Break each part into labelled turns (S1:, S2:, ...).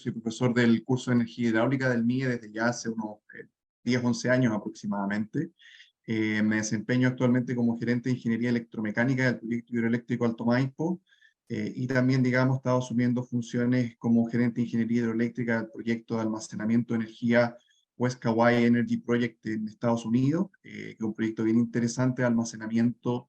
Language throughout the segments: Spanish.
S1: soy profesor del curso de energía hidráulica del MIE desde ya hace unos 10, 11 años aproximadamente. Me desempeño actualmente como gerente de ingeniería electromecánica del proyecto hidroeléctrico Alto Maipo, y también, digamos, he estado asumiendo funciones como gerente de ingeniería hidroeléctrica del proyecto de almacenamiento de energía West Kauai Energy Project en Estados Unidos, que es un proyecto bien interesante de almacenamiento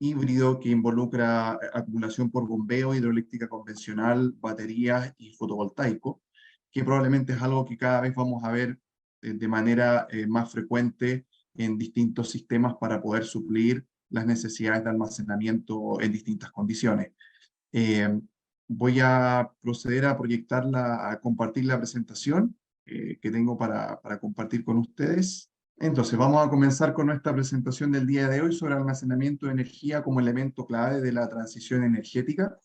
S1: híbrido que involucra acumulación por bombeo, hidroeléctrica convencional, baterías y fotovoltaico, que probablemente es algo que cada vez vamos a ver de manera más frecuente en distintos sistemas para poder suplir las necesidades de almacenamiento en distintas condiciones. Eh, Voy a proceder a proyectarla, a compartir la presentación que tengo para compartir con ustedes. Entonces, vamos a comenzar con nuestra presentación del día de hoy sobre almacenamiento de energía como elemento clave de la transición energética.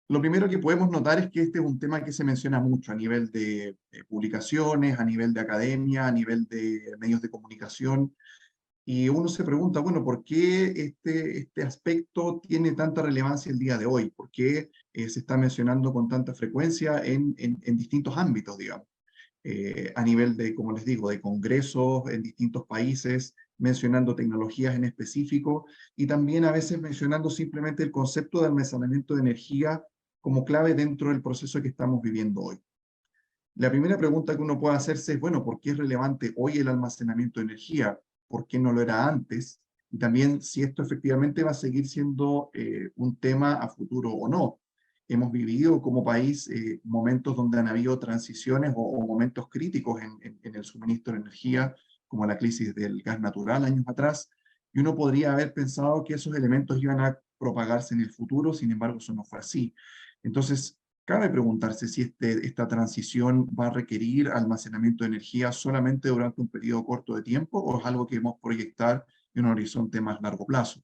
S1: Lo primero que podemos notar es que este es un tema que se menciona mucho a nivel de publicaciones, a nivel de academia, a nivel de medios de comunicación. Y uno se pregunta, bueno, ¿por qué este aspecto tiene tanta relevancia el día de hoy? ¿Por qué se está mencionando con tanta frecuencia en distintos ámbitos, digamos? A nivel de, como les digo, de congresos en distintos países, mencionando tecnologías en específico y también a veces mencionando simplemente el concepto de almacenamiento de energía como clave dentro del proceso que estamos viviendo hoy. La primera pregunta que uno puede hacerse es, bueno, ¿por qué es relevante hoy el almacenamiento de energía? ¿Por qué no lo era antes? Y también si esto efectivamente va a seguir siendo un tema a futuro o no. Hemos vivido como país momentos donde han habido transiciones o momentos críticos en el suministro de energía, como la crisis del gas natural años atrás, y uno podría haber pensado que esos elementos iban a propagarse en el futuro, sin embargo eso no fue así. Entonces, cabe preguntarse si esta transición va a requerir almacenamiento de energía solamente durante un periodo corto de tiempo o es algo que debemos proyectar en un horizonte más largo plazo.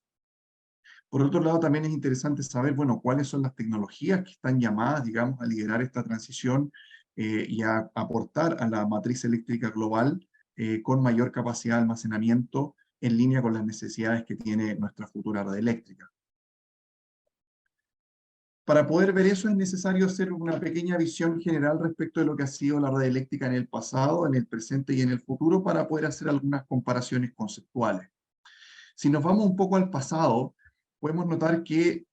S1: Por otro lado, también es interesante saber, bueno, cuáles son las tecnologías que están llamadas, digamos, a liderar esta transición y a aportar a la matriz eléctrica global con mayor capacidad de almacenamiento en línea con las necesidades que tiene nuestra futura red eléctrica. Para poder ver eso es necesario hacer una pequeña visión general respecto de lo que ha sido la red eléctrica en el pasado, en el presente y en el futuro para poder hacer algunas comparaciones conceptuales. Si nos vamos un poco al pasado, podemos notar que,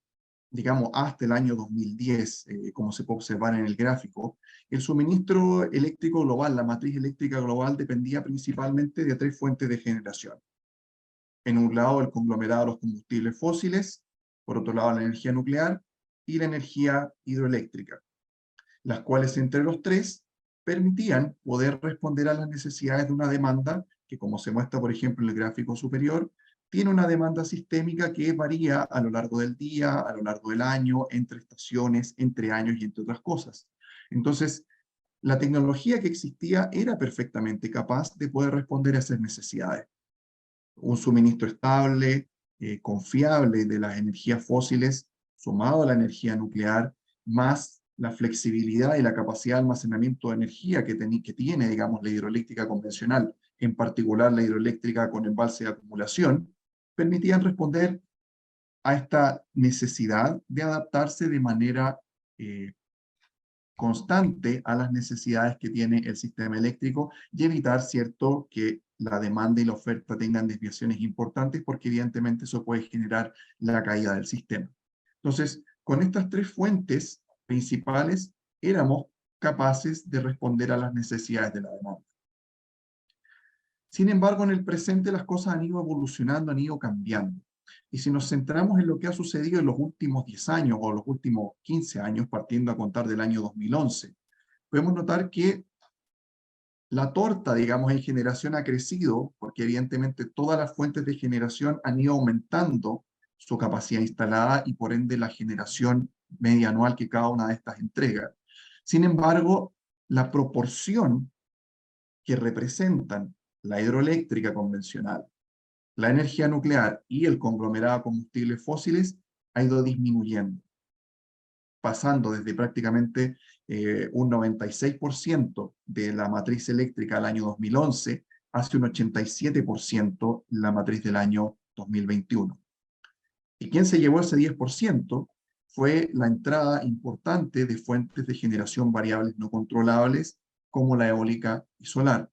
S1: digamos, hasta el año 2010, como se puede observar en el gráfico, el suministro eléctrico global, la matriz eléctrica global, dependía principalmente de tres fuentes de generación. En un lado, el conglomerado de los combustibles fósiles, por otro lado, la energía nuclear y la energía hidroeléctrica, las cuales entre los tres permitían poder responder a las necesidades de una demanda que, como se muestra, por ejemplo, en el gráfico superior, tiene una demanda sistémica que varía a lo largo del día, a lo largo del año, entre estaciones, entre años y entre otras cosas. Entonces, la tecnología que existía era perfectamente capaz de poder responder a esas necesidades. Un suministro estable, confiable de las energías fósiles, sumado a la energía nuclear, más la flexibilidad y la capacidad de almacenamiento de energía que tiene, digamos, la hidroeléctrica convencional, en particular la hidroeléctrica con embalse de acumulación, permitían responder a esta necesidad de adaptarse de manera constante a las necesidades que tiene el sistema eléctrico y evitar, cierto, que la demanda y la oferta tengan desviaciones importantes porque evidentemente eso puede generar la caída del sistema. Entonces, con estas tres fuentes principales éramos capaces de responder a las necesidades de la demanda. Sin embargo, en el presente las cosas han ido evolucionando, han ido cambiando. Y si nos centramos en lo que ha sucedido en los últimos 10 años o los últimos 15 años, partiendo a contar del año 2011, podemos notar que la torta, digamos, en generación ha crecido, porque evidentemente todas las fuentes de generación han ido aumentando su capacidad instalada y por ende la generación media anual que cada una de estas entrega. Sin embargo, la proporción que representan la hidroeléctrica convencional, la energía nuclear y el conglomerado de combustibles fósiles ha ido disminuyendo, pasando desde prácticamente un 96% de la matriz eléctrica del año 2011 hacia un 87% la matriz del año 2021. ¿Y quién se llevó ese 10%? fue la entrada importante de fuentes de generación variables no controlables como la eólica y solar,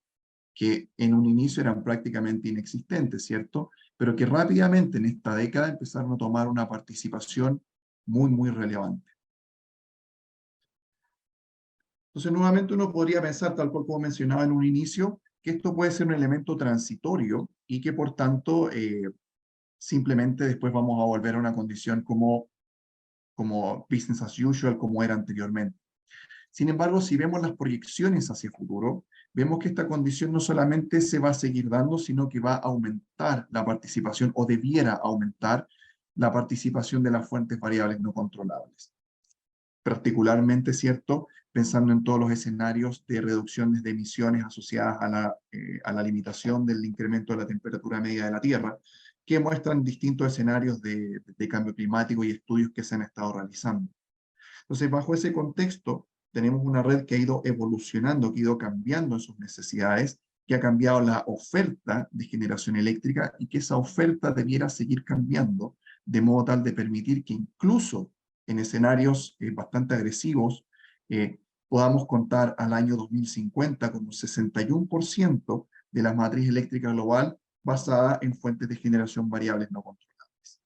S1: que en un inicio eran prácticamente inexistentes, ¿cierto? Pero que rápidamente en esta década empezaron a tomar una participación muy, muy relevante. Entonces, nuevamente uno podría pensar, tal cual como mencionaba en un inicio, que esto puede ser un elemento transitorio y que por tanto simplemente después vamos a volver a una condición como business as usual, como era anteriormente. Sin embargo, si vemos las proyecciones hacia el futuro, vemos que esta condición no solamente se va a seguir dando, sino que va a aumentar la participación o debiera aumentar la participación de las fuentes variables no controlables. Particularmente, ¿cierto? Pensando en todos los escenarios de reducciones de emisiones asociadas a la limitación del incremento de la temperatura media de la Tierra, que muestran distintos escenarios de cambio climático y estudios que se han estado realizando. Entonces, bajo ese contexto, tenemos una red que ha ido evolucionando, que ha ido cambiando en sus necesidades, que ha cambiado la oferta de generación eléctrica y que esa oferta debiera seguir cambiando de modo tal de permitir que incluso en escenarios bastante agresivos podamos contar al año 2050 con un 61% de la matriz eléctrica global basada en fuentes de generación variables no controladas.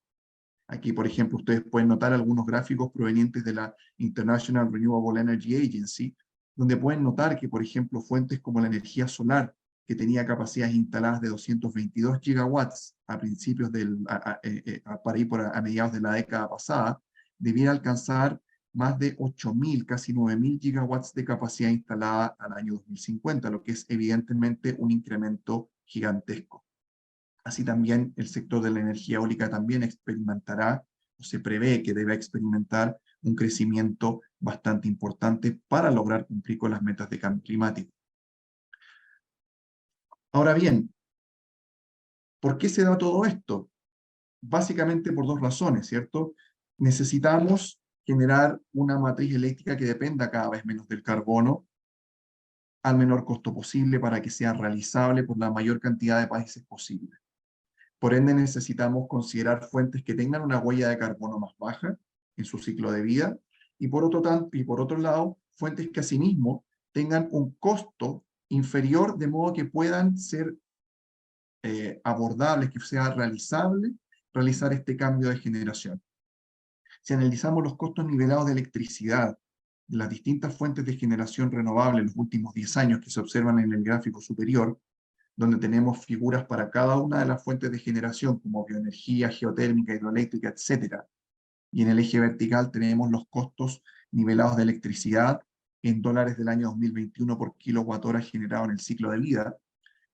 S1: Aquí, por ejemplo, ustedes pueden notar algunos gráficos provenientes de la International Renewable Energy Agency, donde pueden notar que, por ejemplo, fuentes como la energía solar, que tenía capacidades instaladas de 222 gigawatts a principios para ir a mediados de la década pasada, debiera alcanzar más de 8.000, casi 9.000 gigawatts de capacidad instalada al año 2050, lo que es evidentemente un incremento gigantesco. Así también el sector de la energía eólica también experimentará, o se prevé que debe experimentar, un crecimiento bastante importante para lograr cumplir con las metas de cambio climático. Ahora bien, ¿por qué se da todo esto? Básicamente por dos razones, ¿cierto? Necesitamos generar una matriz eléctrica que dependa cada vez menos del carbono al menor costo posible para que sea realizable por la mayor cantidad de países posible. Por ende, necesitamos considerar fuentes que tengan una huella de carbono más baja en su ciclo de vida y por otro lado, fuentes que asimismo tengan un costo inferior de modo que puedan ser abordables, que sea realizable realizar este cambio de generación. Si analizamos los costos nivelados de electricidad de las distintas fuentes de generación renovable en los últimos 10 años que se observan en el gráfico superior, donde tenemos figuras para cada una de las fuentes de generación, como bioenergía, geotérmica, hidroeléctrica, etc. Y en el eje vertical tenemos los costos nivelados de electricidad en dólares del año 2021 por kilowatt hora generado en el ciclo de vida.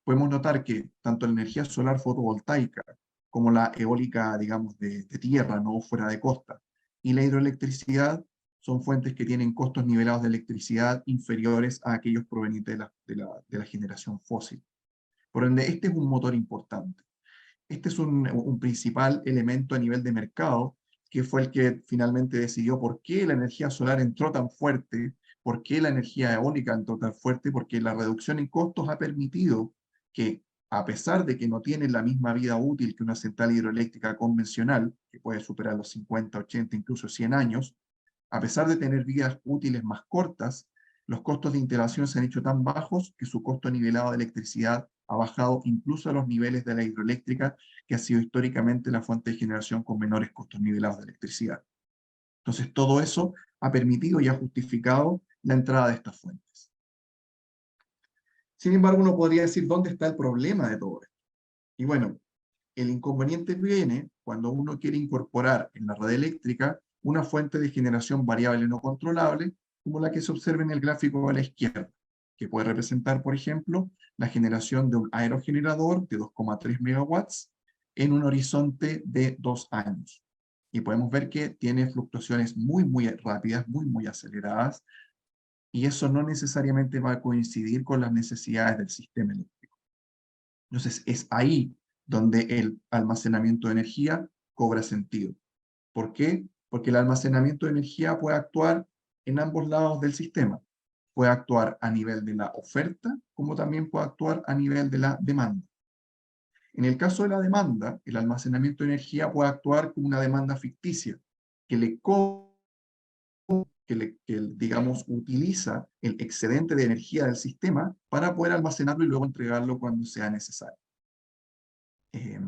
S1: Podemos notar que tanto la energía solar fotovoltaica como la eólica, digamos, de tierra, no fuera de costa, y la hidroelectricidad son fuentes que tienen costos nivelados de electricidad inferiores a aquellos provenientes de la generación fósil. Por ende, este es un motor importante. Este es un principal elemento a nivel de mercado, que fue el que finalmente decidió por qué la energía solar entró tan fuerte, por qué la energía eólica entró tan fuerte, porque la reducción en costos ha permitido que, a pesar de que no tiene la misma vida útil que una central hidroeléctrica convencional, que puede superar los 50, 80, incluso 100 años, a pesar de tener vidas útiles más cortas, los costos de integración se han hecho tan bajos que su costo nivelado de electricidad ha bajado incluso a los niveles de la hidroeléctrica, que ha sido históricamente la fuente de generación con menores costos nivelados de electricidad. Entonces, todo eso ha permitido y ha justificado la entrada de estas fuentes. Sin embargo, uno podría decir, ¿dónde está el problema de todo esto? Y bueno, el inconveniente viene cuando uno quiere incorporar en la red eléctrica una fuente de generación variable no controlable, como la que se observa en el gráfico a la izquierda, que puede representar, por ejemplo, la generación de un aerogenerador de 2,3 megawatts en un horizonte de 2 años. Y podemos ver que tiene fluctuaciones muy, muy rápidas, muy, muy aceleradas, y eso no necesariamente va a coincidir con las necesidades del sistema eléctrico. Entonces, es ahí donde el almacenamiento de energía cobra sentido. ¿Por qué? Porque el almacenamiento de energía puede actuar en ambos lados del sistema. Puede actuar a nivel de la oferta, como también puede actuar a nivel de la demanda. En el caso de la demanda, el almacenamiento de energía puede actuar como una demanda ficticia, que le cobra digamos, utiliza el excedente de energía del sistema para poder almacenarlo y luego entregarlo cuando sea necesario. Eh,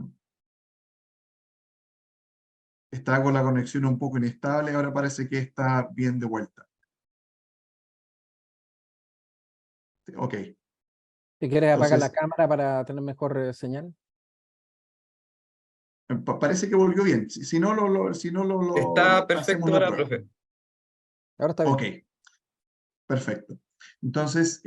S1: Está con la conexión un poco inestable, ahora parece que está bien de vuelta. Ok,
S2: Si quieres apagar la
S1: entonces
S2: cámara para tener mejor señal.
S1: parece que volvió bien. Si no,
S3: Está
S1: hacemos
S3: perfecto
S1: la
S3: ahora,
S1: prueba.
S3: profe.
S2: Ahora está
S1: Ok,
S2: bien.
S1: perfecto. Entonces,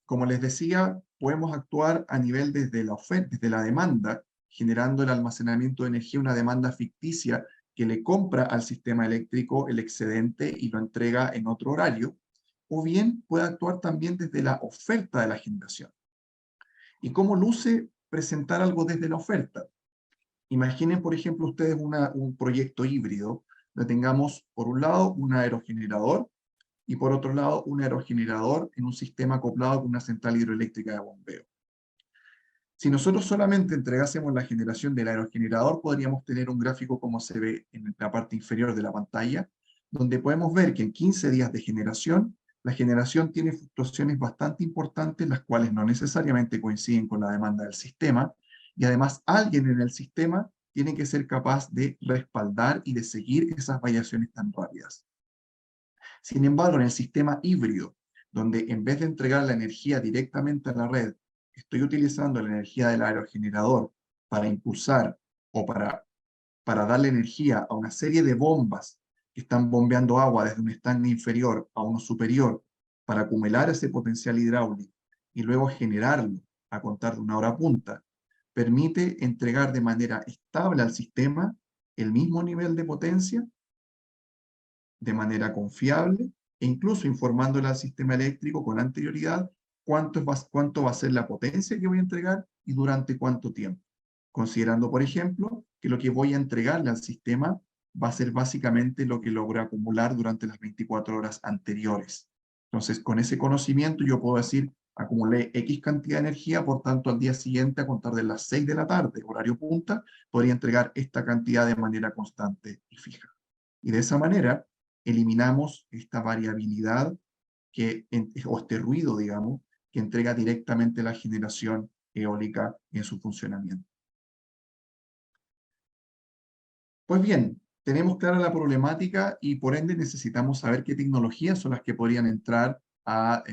S1: como les decía, podemos actuar a nivel desde la oferta, desde la demanda, generando el almacenamiento de energía, una demanda ficticia que le compra al sistema eléctrico el excedente y lo entrega en otro horario, o bien puede actuar también desde la oferta de la generación. ¿Y cómo luce presentar algo desde la oferta? Imaginen, por ejemplo, ustedes un proyecto híbrido, donde tengamos, por un lado, un aerogenerador y por otro lado, un aerogenerador en un sistema acoplado con una central hidroeléctrica de bombeo. Si nosotros solamente entregásemos la generación del aerogenerador, podríamos tener un gráfico como se ve en la parte inferior de la pantalla, donde podemos ver que en 15 días de generación, la generación tiene fluctuaciones bastante importantes, las cuales no necesariamente coinciden con la demanda del sistema, y además alguien en el sistema tiene que ser capaz de respaldar y de seguir esas variaciones tan rápidas. Sin embargo, en el sistema híbrido, donde en vez de entregar la energía directamente a la red, estoy utilizando la energía del aerogenerador para impulsar o para darle energía a una serie de bombas que están bombeando agua desde un estanque inferior a uno superior para acumular ese potencial hidráulico y luego generarlo a contar de una hora punta, permite entregar de manera estable al sistema el mismo nivel de potencia de manera confiable e incluso informándole al sistema eléctrico con anterioridad cuánto va a ser la potencia que voy a entregar y durante cuánto tiempo. Considerando, por ejemplo, que lo que voy a entregarle al sistema va a ser básicamente lo que logro acumular durante las 24 horas anteriores. Entonces, con ese conocimiento yo puedo decir, acumulé X cantidad de energía, por tanto, al día siguiente, a contar de las 6 de la tarde, horario punta, podría entregar esta cantidad de manera constante y fija. Y de esa manera, eliminamos esta variabilidad o este ruido, digamos, que entrega directamente la generación eólica en su funcionamiento. Pues bien, tenemos clara la problemática y por ende necesitamos saber qué tecnologías son las que podrían entrar a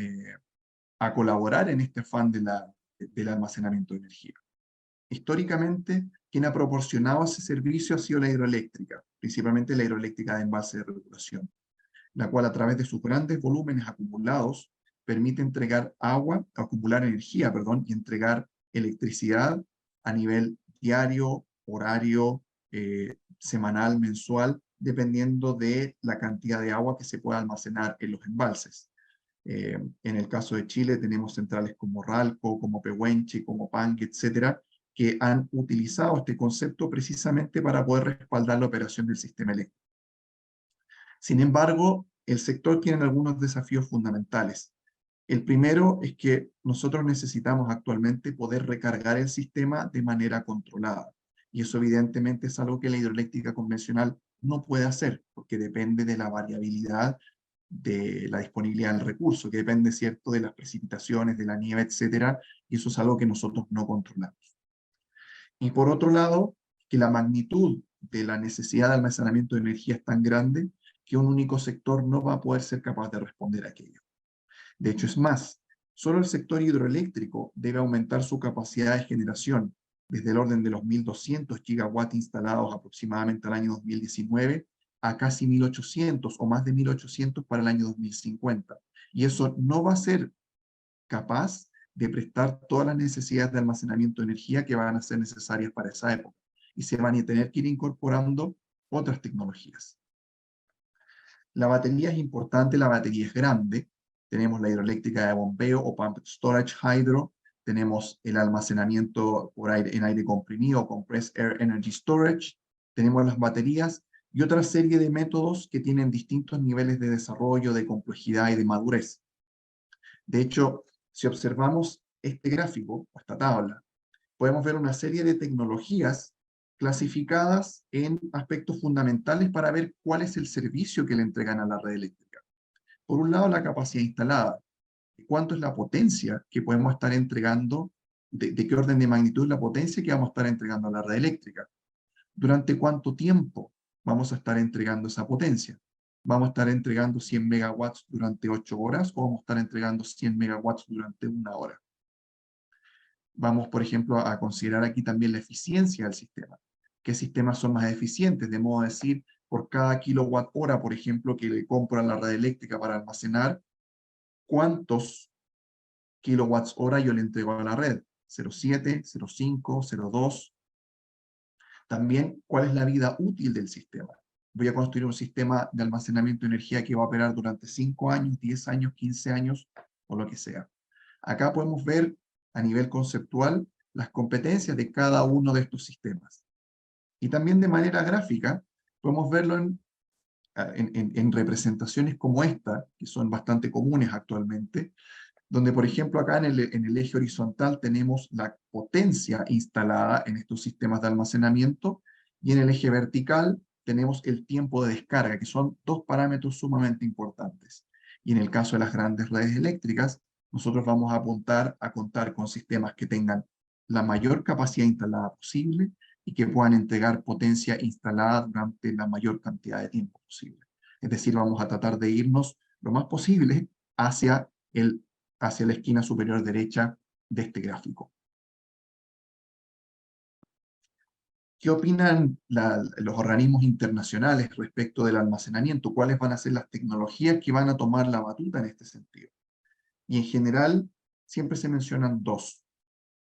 S1: colaborar en este afán del almacenamiento de energía. Históricamente, quien ha proporcionado ese servicio ha sido la hidroeléctrica, principalmente la hidroeléctrica de envase de regulación, la cual a través de sus grandes volúmenes acumulados permite entregar agua, acumular energía, perdón, y entregar electricidad a nivel diario, horario, semanal, mensual, dependiendo de la cantidad de agua que se pueda almacenar en los embalses. En el caso de Chile tenemos centrales como Ralco, como Pehuenche, como Pangue, etcétera, que han utilizado este concepto precisamente para poder respaldar la operación del sistema eléctrico. Sin embargo, el sector tiene algunos desafíos fundamentales. El primero es que nosotros necesitamos actualmente poder recargar el sistema de manera controlada. Y eso evidentemente es algo que la hidroeléctrica convencional no puede hacer, porque depende de la variabilidad de la disponibilidad del recurso, que depende, ¿cierto?, de las precipitaciones, de la nieve, etcétera, y eso es algo que nosotros no controlamos. Y por otro lado, que la magnitud de la necesidad de almacenamiento de energía es tan grande que un único sector no va a poder ser capaz de responder a aquello. De hecho, es más, solo el sector hidroeléctrico debe aumentar su capacidad de generación desde el orden de los 1.200 gigawatts instalados aproximadamente al año 2019 a casi 1.800 o más de 1.800 para el año 2050. Y eso no va a ser capaz de prestar todas las necesidades de almacenamiento de energía que van a ser necesarias para esa época. Y se van a tener que ir incorporando otras tecnologías. La batería es importante, la batería es grande. Tenemos la hidroeléctrica de bombeo o pumped storage hydro. Tenemos el almacenamiento en aire comprimido, compressed air energy storage. Tenemos las baterías y otra serie de métodos que tienen distintos niveles de desarrollo, de complejidad y de madurez. De hecho, si observamos este gráfico o esta tabla, podemos ver una serie de tecnologías clasificadas en aspectos fundamentales para ver cuál es el servicio que le entregan a la red eléctrica. Por un lado, la capacidad instalada. ¿Cuánto es la potencia que podemos estar entregando? ¿De qué orden de magnitud es la potencia que vamos a estar entregando a la red eléctrica? ¿Durante cuánto tiempo vamos a estar entregando esa potencia? ¿Vamos a estar entregando 100 megawatts durante 8 horas o vamos a estar entregando 100 megawatts durante 1 hora? Vamos, por ejemplo, a considerar aquí también la eficiencia del sistema. ¿Qué sistemas son más eficientes? De modo de decir, por cada kilowatt hora, por ejemplo, que le compro a la red eléctrica para almacenar, ¿cuántos kilowatts hora yo le entrego a la red? ¿0,7, 0,5, 0,2? También, ¿cuál es la vida útil del sistema? Voy a construir un sistema de almacenamiento de energía que va a operar durante 5 años, 10 años, 15 años, o lo que sea. Acá podemos ver a nivel conceptual las competencias de cada uno de estos sistemas. Y también de manera gráfica, podemos verlo en representaciones como esta, que son bastante comunes actualmente, donde, por ejemplo, acá en el eje horizontal tenemos la potencia instalada en estos sistemas de almacenamiento, y en el eje vertical tenemos el tiempo de descarga, que son dos parámetros sumamente importantes. Y en el caso de las grandes redes eléctricas, nosotros vamos a apuntar a contar con sistemas que tengan la mayor capacidad instalada posible y que puedan entregar potencia instalada durante la mayor cantidad de tiempo posible. Es decir, vamos a tratar de irnos lo más posible hacia la esquina superior derecha de este gráfico. ¿Qué opinan los organismos internacionales respecto del almacenamiento? ¿Cuáles van a ser las tecnologías que van a tomar la batuta en este sentido? Y en general, siempre se mencionan dos.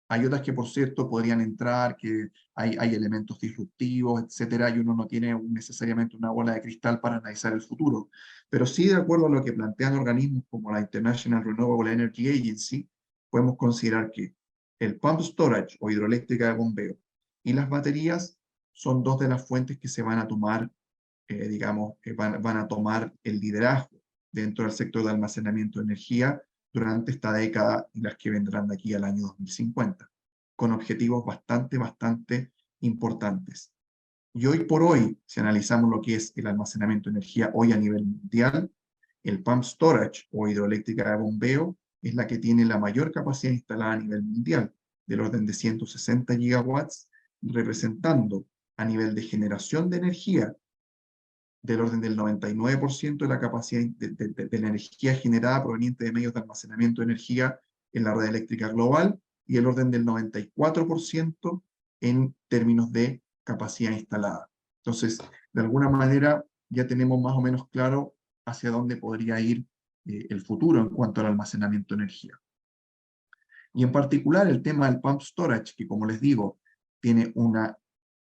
S1: Hay otras que, por cierto, podrían entrar, que hay elementos disruptivos, etcétera, y uno no tiene necesariamente una bola de cristal para analizar el futuro. Pero sí, de acuerdo a lo que plantean organismos como la International Renewable Energy Agency, podemos considerar que el pump storage o hidroeléctrica de bombeo y las baterías son dos de las fuentes que se van a tomar, digamos, que van a tomar el liderazgo dentro del sector de almacenamiento de energía durante esta década y las que vendrán de aquí al año 2050, con objetivos bastante importantes. Y hoy por hoy, si analizamos lo que es el almacenamiento de energía hoy a nivel mundial, el pump storage o hidroeléctrica de bombeo es la que tiene la mayor capacidad instalada a nivel mundial, del orden de 160 gigawatts, representando a nivel de generación de energía del orden del 99% de la capacidad de la energía generada proveniente de medios de almacenamiento de energía en la red eléctrica global, y el orden del 94% en términos de capacidad instalada. Entonces, de alguna manera, ya tenemos más o menos claro hacia dónde podría ir el futuro en cuanto al almacenamiento de energía. Y en particular el tema del pump storage, que como les digo, tiene una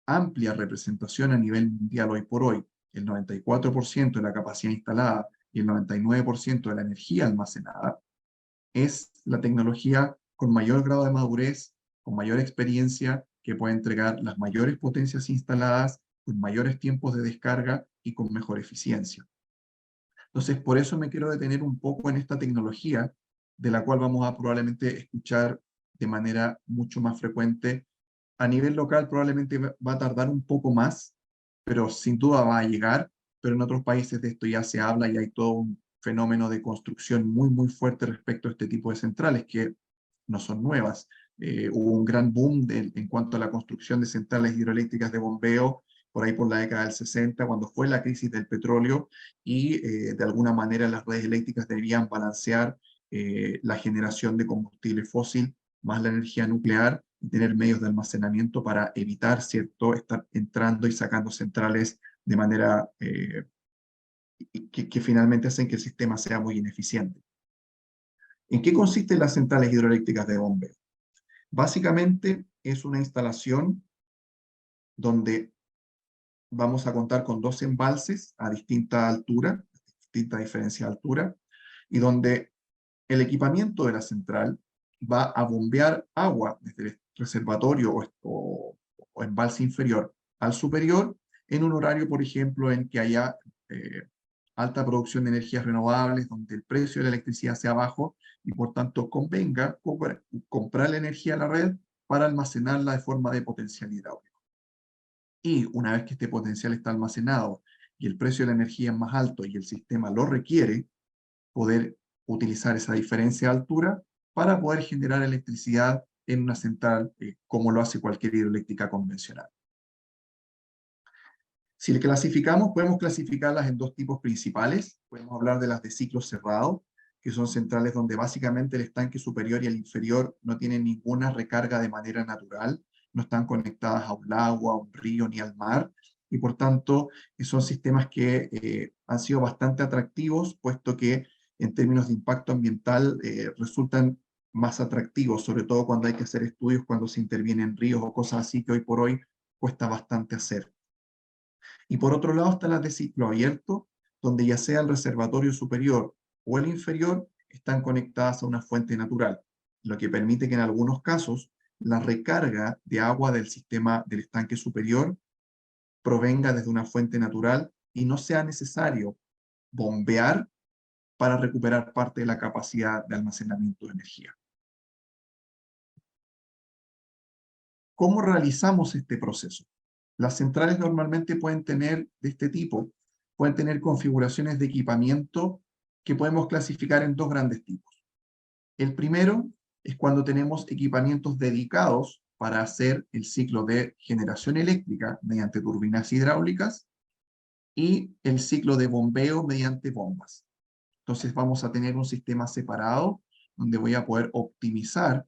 S1: amplia representación a nivel mundial hoy por hoy, el 94% de la capacidad instalada y el 99% de la energía almacenada, es la tecnología con mayor grado de madurez, con mayor experiencia, que puede entregar las mayores potencias instaladas, con mayores tiempos de descarga y con mejor eficiencia. Entonces, por eso me quiero detener un poco en esta tecnología, de la cual vamos a probablemente escuchar de manera mucho más frecuente. A nivel local probablemente va a tardar un poco más, pero sin duda va a llegar. Pero en otros países de esto ya se habla y hay todo un fenómeno de construcción muy fuerte respecto a este tipo de centrales, que no son nuevas. Hubo un gran boom en cuanto a la construcción de centrales hidroeléctricas de bombeo por ahí por la década del 60, cuando fue la crisis del petróleo, y de alguna manera las redes eléctricas debían balancear la generación de combustible fósil más la energía nuclear, y tener medios de almacenamiento para evitar, ¿cierto?, estar entrando y sacando centrales de manera que finalmente hacen que el sistema sea muy ineficiente. ¿En qué consisten las centrales hidroeléctricas de bombeo? Básicamente es una instalación donde vamos a contar con dos embalses a distinta altura, distinta diferencia de altura, y donde el equipamiento de la central va a bombear agua desde el reservatorio o embalse inferior al superior en un horario, por ejemplo, en que haya alta producción de energías renovables, donde el precio de la electricidad sea bajo y por tanto convenga comprar la energía a la red para almacenarla de forma de potencial hidráulico. y una vez que este potencial está almacenado y el precio de la energía es más alto y el sistema lo requiere, poder utilizar esa diferencia de altura para poder generar electricidad en una central como lo hace cualquier hidroeléctrica convencional. Si le clasificamos, podemos clasificarlas en dos tipos principales. Podemos hablar de las de ciclo cerrado, que son centrales donde básicamente el estanque superior y el inferior no tienen ninguna recarga de manera natural, no están conectadas a un lago, a un río ni al mar, y por tanto son sistemas que han sido bastante atractivos, puesto que en términos de impacto ambiental resultan más atractivos, sobre todo cuando hay que hacer estudios cuando se intervienen ríos o cosas así que hoy por hoy cuesta bastante hacer. Y por otro lado están las de ciclo abierto, donde ya sea el reservatorio superior o el inferior están conectadas a una fuente natural, lo que permite que en algunos casos la recarga de agua del sistema del estanque superior provenga desde una fuente natural y no sea necesario bombear para recuperar parte de la capacidad de almacenamiento de energía. ¿Cómo realizamos este proceso? Las centrales normalmente pueden tener de este tipo, pueden tener configuraciones de equipamiento que podemos clasificar en dos grandes tipos. El primero es cuando tenemos equipamientos dedicados para hacer el ciclo de generación eléctrica mediante turbinas hidráulicas y el ciclo de bombeo mediante bombas. Entonces vamos a tener un sistema separado donde voy a poder optimizar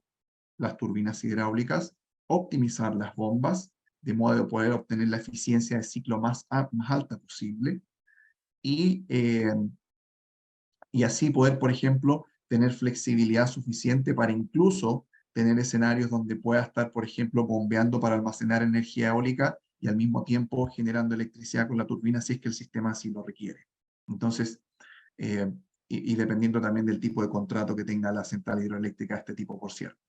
S1: las turbinas hidráulicas, optimizar las bombas, de modo de poder obtener la eficiencia de ciclo más alta posible, y, y así poder, por ejemplo, tener flexibilidad suficiente para incluso tener escenarios donde pueda estar, por ejemplo, bombeando para almacenar energía eólica y al mismo tiempo generando electricidad con la turbina si es que el sistema así lo requiere. Entonces, eh, y dependiendo también del tipo de contrato que tenga la central hidroeléctrica, este tipo, por cierto.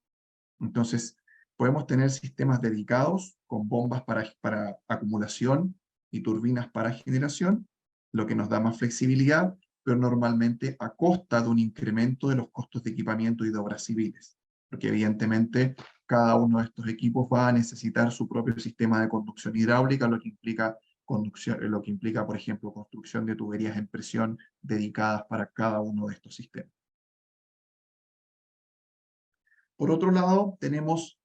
S1: Entonces, podemos tener sistemas dedicados con bombas para acumulación y turbinas para generación, lo que nos da más flexibilidad, pero normalmente a costa de un incremento de los costos de equipamiento y de obras civiles, porque evidentemente cada uno de estos equipos va a necesitar su propio sistema de conducción hidráulica, lo que implica por ejemplo, construcción de tuberías en presión dedicadas para cada uno de estos sistemas. Por otro lado, tenemos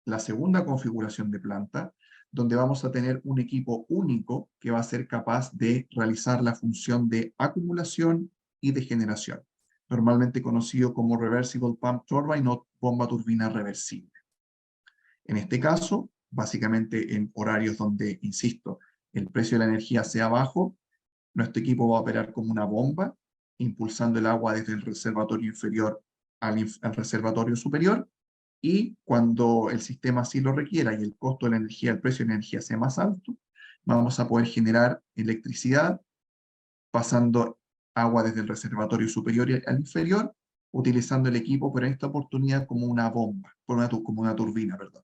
S1: la segunda configuración de planta, donde vamos a tener un equipo único que va a ser capaz de realizar la función de acumulación y de generación, normalmente conocido como Reversible Pump Turbine o bomba turbina reversible. En este caso, básicamente en horarios donde, insisto, el precio de la energía sea bajo, nuestro equipo va a operar como una bomba, impulsando el agua desde el reservatorio inferior al reservatorio superior, y cuando el sistema así lo requiera y el costo de la energía, el precio de la energía sea más alto, vamos a poder generar electricidad pasando agua desde el reservatorio superior al inferior, utilizando el equipo, pero en esta oportunidad como una bomba, como una turbina, perdón.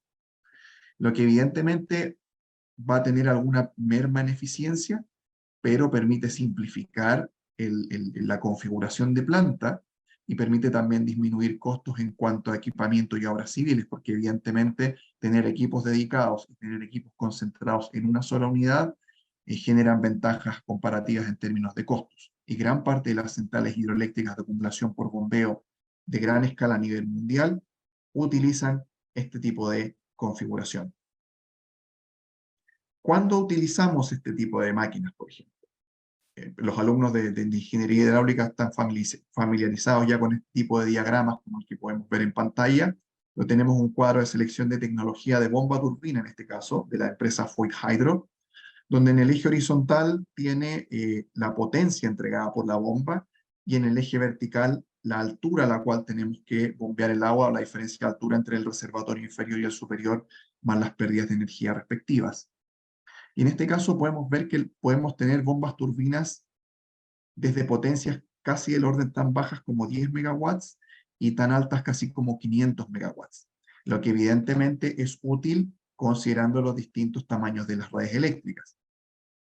S1: Lo que evidentemente va a tener alguna merma en eficiencia, pero permite simplificar la configuración de planta y permite también disminuir costos en cuanto a equipamiento y obras civiles, porque evidentemente tener equipos dedicados y tener equipos concentrados en una sola unidad generan ventajas comparativas en términos de costos. Y gran parte de las centrales hidroeléctricas de acumulación por bombeo de gran escala a nivel mundial utilizan este tipo de configuración. ¿Cuándo utilizamos este tipo de máquinas, por ejemplo? Los alumnos de ingeniería hidráulica están familiarizados ya con este tipo de diagramas como el que podemos ver en pantalla. Lo tenemos un cuadro de selección de tecnología de bomba turbina, en este caso, de la empresa Foyt Hydro, donde en el eje horizontal tiene la potencia entregada por la bomba y en el eje vertical la altura a la cual tenemos que bombear el agua, o la diferencia de altura entre el reservatorio inferior y el superior, más las pérdidas de energía respectivas. Y en este caso podemos ver que podemos tener bombas turbinas desde potencias casi del orden tan bajas como 10 megawatts y tan altas casi como 500 megawatts, lo que evidentemente es útil considerando los distintos tamaños de las redes eléctricas.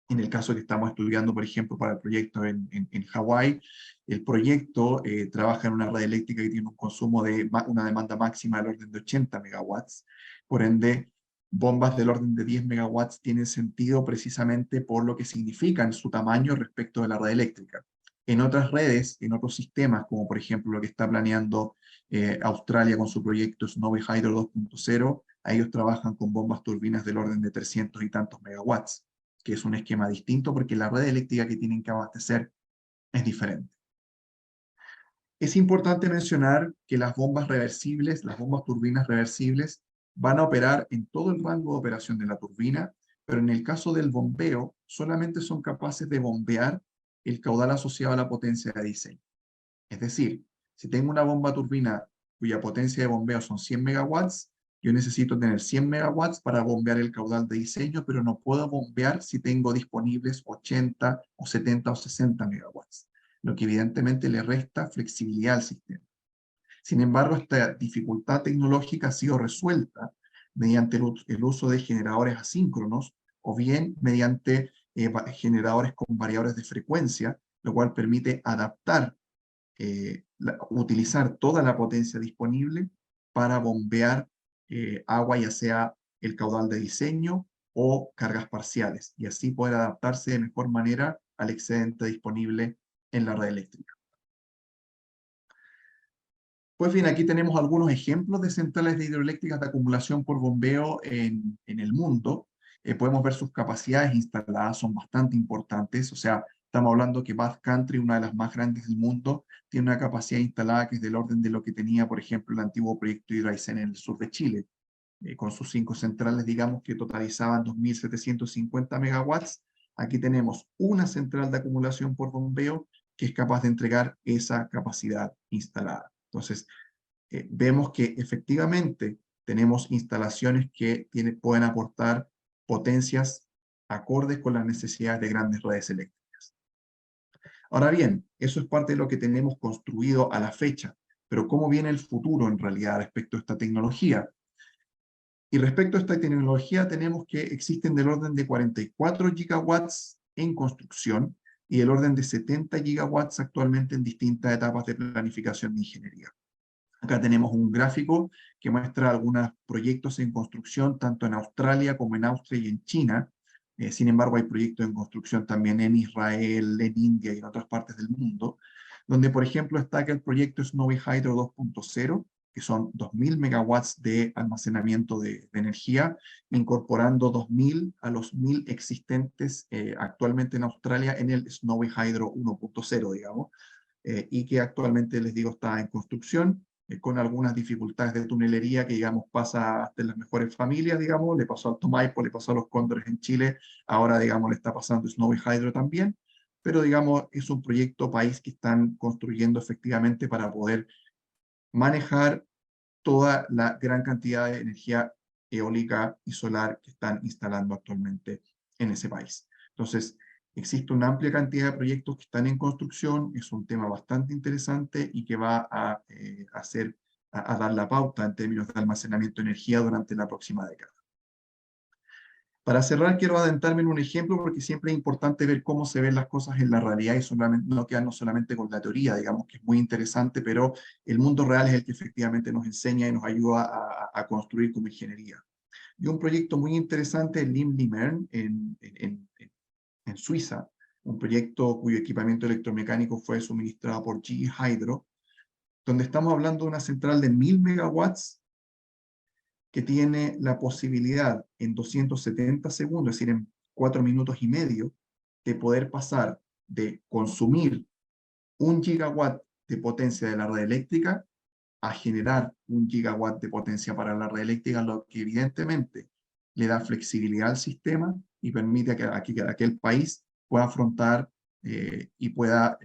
S1: En el caso que estamos estudiando, por ejemplo, para el proyecto en Hawái, el proyecto trabaja en una red eléctrica que tiene un consumo de una demanda máxima del orden de 80 megawatts, por ende bombas del orden de 10 megawatts tienen sentido precisamente por lo que significan su tamaño respecto de la red eléctrica. En otras redes, en otros sistemas, como por ejemplo lo que está planeando Australia con su proyecto Snowy Hydro 2.0, ellos trabajan con bombas turbinas del orden de 300 y tantos megawatts, que es un esquema distinto porque la red eléctrica que tienen que abastecer es diferente. Es importante mencionar que las bombas reversibles, las bombas turbinas reversibles, van a operar en todo el rango de operación de la turbina, pero en el caso del bombeo, solamente son capaces de bombear el caudal asociado a la potencia de diseño. Es decir, si tengo una bomba turbina cuya potencia de bombeo son 100 megawatts, yo necesito tener 100 megawatts para bombear el caudal de diseño, pero no puedo bombear si tengo disponibles 80 o 70 o 60 megawatts, lo que evidentemente le resta flexibilidad al sistema. Sin embargo, esta dificultad tecnológica ha sido resuelta mediante el uso de generadores asíncronos o bien mediante generadores con variadores de frecuencia, lo cual permite adaptar, utilizar toda la potencia disponible para bombear agua, ya sea el caudal de diseño o cargas parciales, y así poder adaptarse de mejor manera al excedente disponible en la red eléctrica. Pues bien, aquí tenemos algunos ejemplos de centrales de hidroeléctricas de acumulación por bombeo en el mundo. Podemos ver sus capacidades instaladas, son bastante importantes. O sea, estamos hablando que Bath Country, una de las más grandes del mundo, tiene una capacidad instalada que es del orden de lo que tenía, por ejemplo, el antiguo proyecto Hidroaicén en el sur de Chile, con sus 5 centrales, digamos, que totalizaban 2.750 megawatts. Aquí tenemos una central de acumulación por bombeo que es capaz de entregar esa capacidad instalada. Entonces, vemos que efectivamente tenemos instalaciones que pueden aportar potencias acordes con las necesidades de grandes redes eléctricas. Ahora bien, eso es parte de lo que tenemos construido a la fecha, pero ¿cómo viene el futuro en realidad respecto a esta tecnología? Y respecto a esta tecnología tenemos que existen del orden de 44 gigawatts en construcción y del orden de 70 gigawatts actualmente en distintas etapas de planificación de ingeniería. Acá tenemos un gráfico que muestra algunos proyectos en construcción, tanto en Australia como en Austria y en China. Sin embargo, hay proyectos en construcción también en Israel, en India y en otras partes del mundo, donde, por ejemplo, está el proyecto Snowy Hydro 2.0, que son 2.000 megawatts de almacenamiento de energía, incorporando 2.000 a los 1.000 existentes actualmente en Australia en el Snowy Hydro 1.0, digamos, y que actualmente, les digo, está en construcción, con algunas dificultades de tunelería que, digamos, pasa hasta en las mejores familias, digamos, le pasó al Tomaipo, le pasó a los Cóndores en Chile, ahora, digamos, le está pasando Snowy Hydro también, pero, digamos, es un proyecto país que están construyendo efectivamente para poder manejar toda la gran cantidad de energía eólica y solar que están instalando actualmente en ese país. Entonces, existe una amplia cantidad de proyectos que están en construcción, es un tema bastante interesante y que va a dar la pauta en términos de almacenamiento de energía durante la próxima década. Para cerrar, quiero adentrarme en un ejemplo porque siempre es importante ver cómo se ven las cosas en la realidad y no quedarnos solamente con la teoría, digamos que es muy interesante, pero el mundo real es el que efectivamente nos enseña y nos ayuda a construir como ingeniería. Y un proyecto muy interesante en Lim-Limern, en Suiza, un proyecto cuyo equipamiento electromecánico fue suministrado por GE Hydro, donde estamos hablando de una central de 1.000 megawatts que tiene la posibilidad en 270 segundos, es decir, en 4 minutos y medio, de poder pasar de consumir 1 gigawatt de potencia de la red eléctrica a generar 1 gigawatt de potencia para la red eléctrica, lo que evidentemente le da flexibilidad al sistema y permite que aquel país pueda afrontar y pueda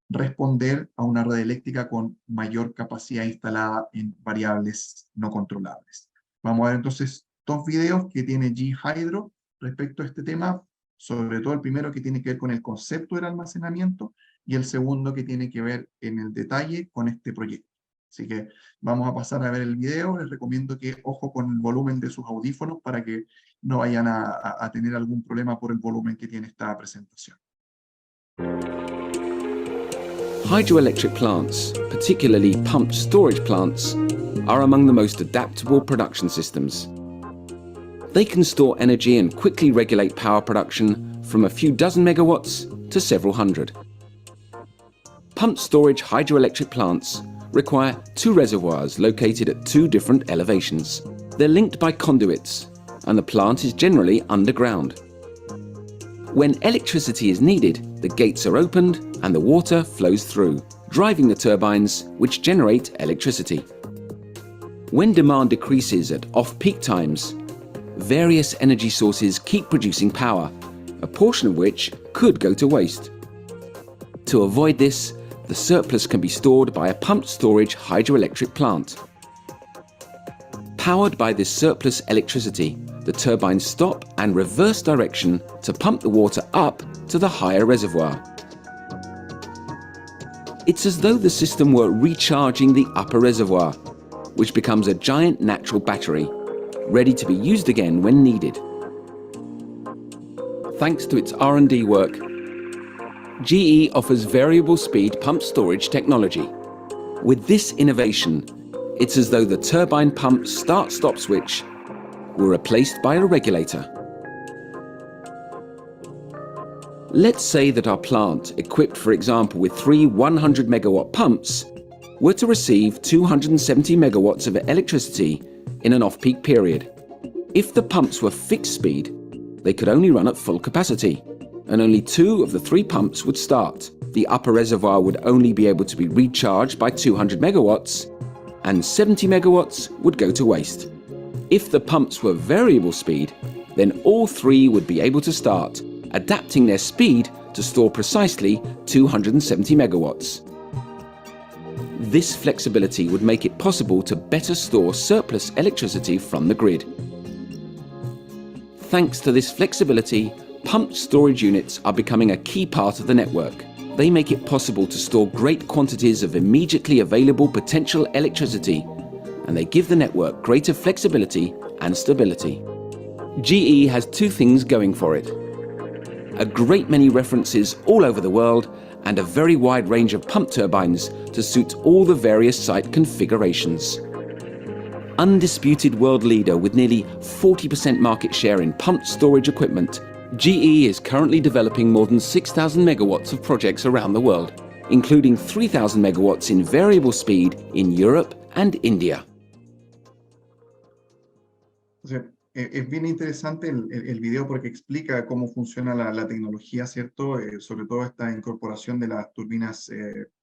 S1: responder a una red eléctrica con mayor capacidad instalada en variables no controlables. Vamos a ver entonces 2 videos que tiene GE Hydro respecto a este tema, sobre todo el primero que tiene que ver con el concepto del almacenamiento y el segundo que tiene que ver en el detalle con este proyecto. Así que vamos a pasar a ver el video. Les recomiendo que ojo con el volumen de sus audífonos para que no vayan a tener algún problema por el volumen que tiene esta presentación.
S4: Hydroelectric plants, particularly pumped storage plants, are among the most adaptable production systems. They can store energy and quickly regulate power production from a few dozen megawatts to several hundred. Pumped storage hydroelectric plants require two reservoirs located at two different elevations. They're linked by conduits, and the plant is generally underground. When electricity is needed, the gates are opened and the water flows through, driving the turbines which generate electricity. When demand decreases at off-peak times, various energy sources keep producing power, a portion of which could go to waste. To avoid this, the surplus can be stored by a pumped storage hydroelectric plant. Powered by this surplus electricity, the turbines stop and reverse direction to pump the water up to the higher reservoir. It's as though the system were recharging the upper reservoir, which becomes a giant natural battery, ready to be used again when needed. Thanks to its R&D work, GE offers variable speed pump storage technology. With this innovation, it's as though the turbine pump start-stop switch were replaced by a regulator. Let's say that our plant, equipped for example with 3 100 megawatt pumps, were to receive 270 megawatts of electricity in an off-peak period. If the pumps were fixed speed, they could only run at full capacity, and only 2 of the 3 pumps would start. The upper reservoir would only be able to be recharged by 200 megawatts, and 70 megawatts would go to waste. If the pumps were variable speed, then all 3 would be able to start, adapting their speed to store precisely 270 megawatts. This flexibility would make it possible to better store surplus electricity from the grid. Thanks to this flexibility, pumped storage units are becoming a key part of the network. They make it possible to store great quantities of immediately available potential electricity, and they give the network greater flexibility and stability. GE has 2 things going for it: a great many references all over the world and a very wide range of pump turbines to suit all the various site configurations. Undisputed world leader with nearly 40% market share in pumped storage equipment, GE is currently developing more than 6,000 megawatts of projects around the world, including 3,000 megawatts in variable speed in Europe and India.
S1: Es bien interesante el video porque explica cómo funciona la tecnología, ¿cierto? Sobre todo esta incorporación de las turbinas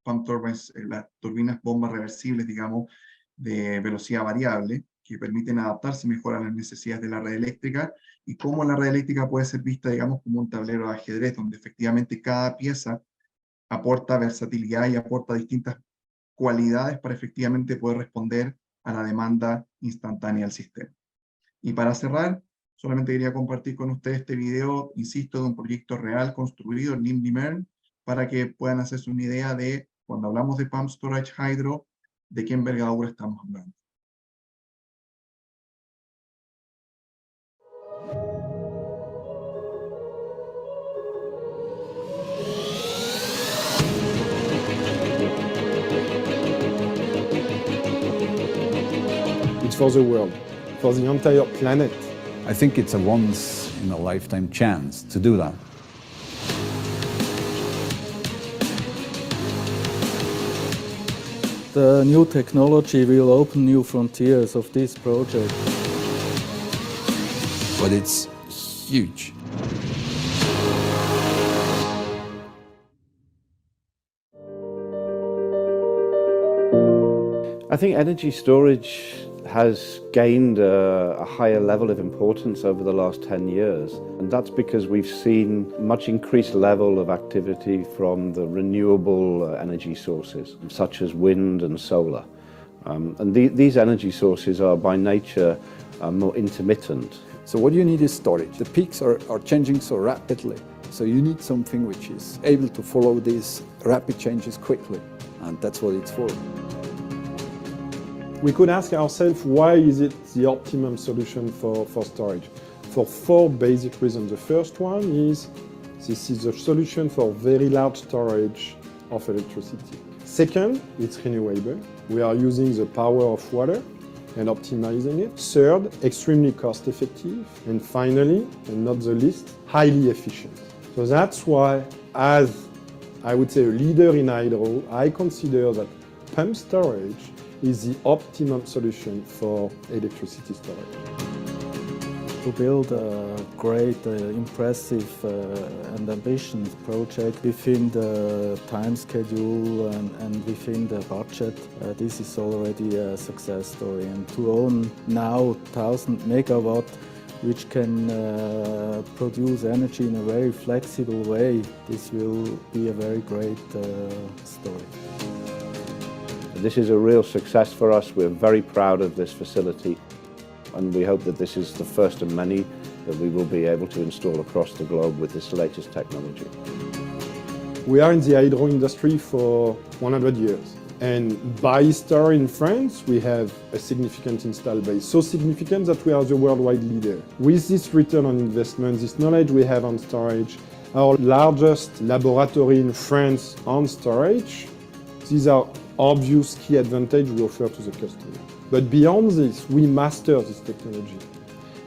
S1: pump turbines, las turbinas bombas reversibles, digamos, de velocidad variable, que permiten adaptarse mejor a las necesidades de la red eléctrica, y cómo la red eléctrica puede ser vista, digamos, como un tablero de ajedrez, donde efectivamente cada pieza aporta versatilidad y aporta distintas cualidades para efectivamente poder responder a la demanda instantánea del sistema. Y para cerrar, solamente quería compartir con ustedes este video, insisto, de un proyecto real construido en Limdy-Mern, para que puedan hacerse una idea de, cuando hablamos de Pumped Storage Hydro, de qué envergadura estamos hablando.
S3: It's for the world, for the entire planet.
S5: I think it's a once-in-a-lifetime chance to do that.
S6: The new technology will open new frontiers of this project.
S5: But it's huge.
S7: I think energy storage has gained a higher level of importance over the last 10 years, and that's because we've seen much increased level of activity from the renewable energy sources, such as wind and solar. And these energy sources are by nature more intermittent.
S5: So what you need is storage. The peaks are changing so rapidly, so you need something which is able to follow these rapid changes quickly, and that's what it's for.
S3: We could ask ourselves, why is it the optimum solution for storage? For 4 basic reasons. The first one is, this is a solution for very large storage of electricity. Second, it's renewable. We are using the power of water. and optimizing it. Third, extremely cost effective. And finally, and not the least, highly efficient. So that's why, as I would say a leader in hydro, I consider that pump storage is the optimum solution for electricity storage.
S6: To build a great, impressive and ambitious project within the time schedule and within the budget, this is already a success story. And to own now 1,000 megawatt, which can produce energy in a very flexible way, this will be a very great story.
S7: This is a real success for us. We're very proud of this facility, and we hope that this is the first of many that we will be able to install across the globe with this latest technology.
S3: We are in the hydro industry for 100 years. And by history in France, we have a significant install base, so significant that we are the worldwide leader. With this return on investment, this knowledge we have on storage, our largest laboratory in France on storage, these are obvious key advantages we offer to the customer. But beyond this, we master this technology.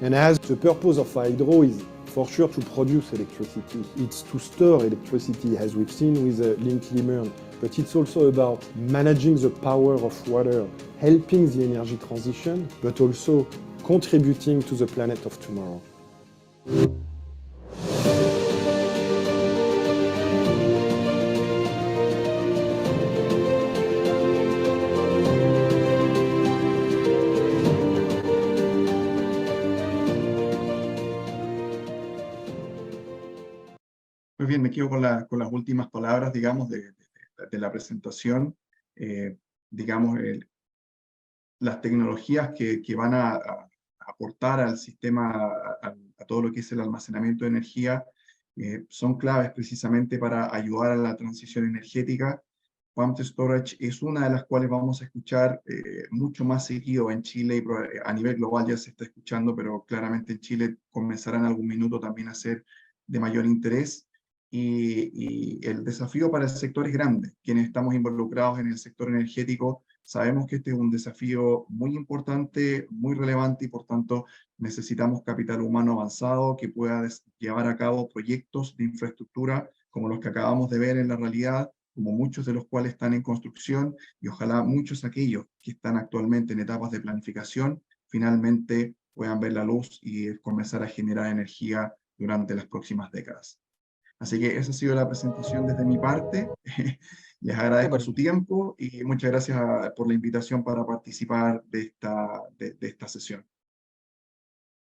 S3: And as the purpose of hydro is for sure to produce electricity, it's to store electricity, as we've seen with Link-Limern, but it's also about managing the power of water, helping the energy transition, but also contributing to the planet of tomorrow.
S1: Muy bien, me quedo con las últimas palabras, digamos, de la presentación. Digamos, las tecnologías que van a aportar al sistema, a todo lo que es el almacenamiento de energía, son claves precisamente para ayudar a la transición energética. Pumped Storage es una de las cuales vamos a escuchar mucho más seguido en Chile, y a nivel global ya se está escuchando, pero claramente en Chile comenzará en algún minuto también a ser de mayor interés. Y el desafío para el sector es grande. Quienes estamos involucrados en el sector energético sabemos que este es un desafío muy importante, muy relevante, y por tanto necesitamos capital humano avanzado que pueda llevar a cabo proyectos de infraestructura como los que acabamos de ver en la realidad, como muchos de los cuales están en construcción, y ojalá muchos de aquellos que están actualmente en etapas de planificación finalmente puedan ver la luz y comenzar a generar energía durante las próximas décadas. Así que esa ha sido la presentación desde mi parte. Les agradezco su tiempo y muchas gracias por la invitación para participar de esta sesión.